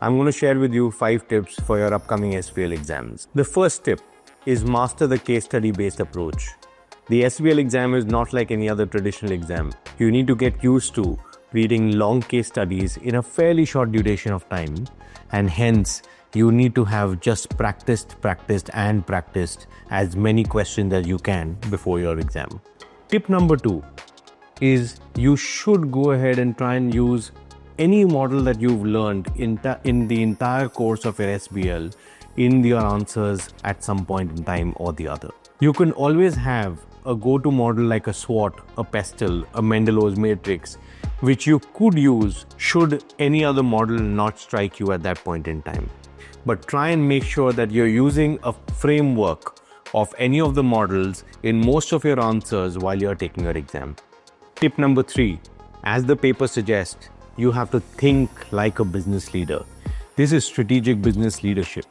I'm going to share with you 5 tips for your upcoming SBL exams. The first tip is master the case study based approach. The SBL exam is not like any other traditional exam. You need to get used to reading long case studies in a fairly short duration of time, and hence you need to have just practiced as many questions as you can before your exam. Tip number 2 is you should go ahead and try and use any model that you've learned in the entire course of your SBL in your answers at some point in time or the other. You can always have a go-to model like a SWOT, a PESTEL, a Mendelow's matrix, which you could use should any other model not strike you at that point in time. But try and make sure that you're using a framework of any of the models in most of your answers while you're taking your exam. Tip number 3, as the paper suggests, you have to think like a business leader. This is strategic business leadership.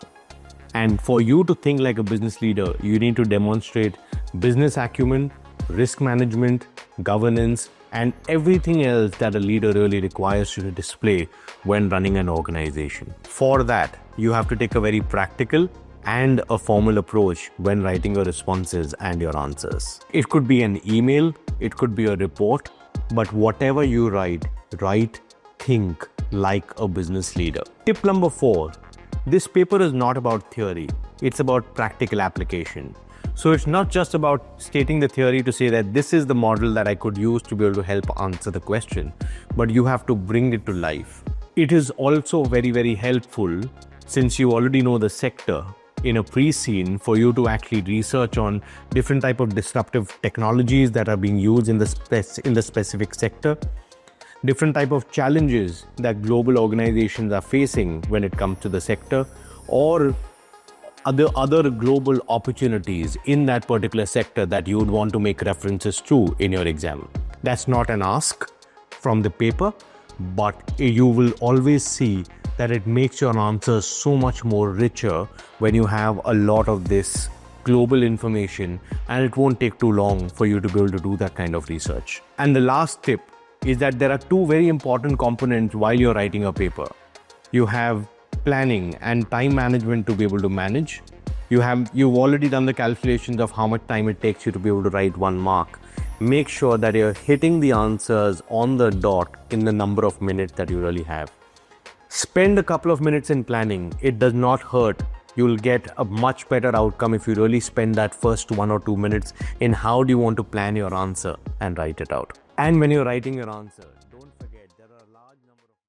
And for you to think like a business leader, you need to demonstrate business acumen, risk management, governance, and everything else that a leader really requires you to display when running an organization. For that, you have to take a very practical and a formal approach when writing your responses and your answers. It could be an email, it could be a report, but whatever you write, think like a business leader. Tip number 4, this paper is not about theory, it's about practical application. So it's not just about stating the theory to say that this is the model that I could use to be able to help answer the question, but you have to bring it to life. It is also very, very helpful, since you already know the sector, in a pre-scene for you to actually research on different type of disruptive technologies that are being used in the specific sector, different type of challenges that global organizations are facing when it comes to the sector, or other global opportunities in that particular sector that you would want to make references to in your exam. That's not an ask from the paper, but you will always see that it makes your answers so much more richer when you have a lot of this global information, and it won't take too long for you to be able to do that kind of research. And the last tip is that there are 2 very important components while you're writing a paper. You have planning and time management to be able to manage. You've already done the calculations of how much time it takes you to be able to write 1 mark. Make sure that you're hitting the answers on the dot in the number of minutes that you really have. Spend a couple of minutes in planning. It does not hurt. You'll get a much better outcome if you really spend that first 1 or 2 minutes in how do you want to plan your answer and write it out. And when you're writing your answer,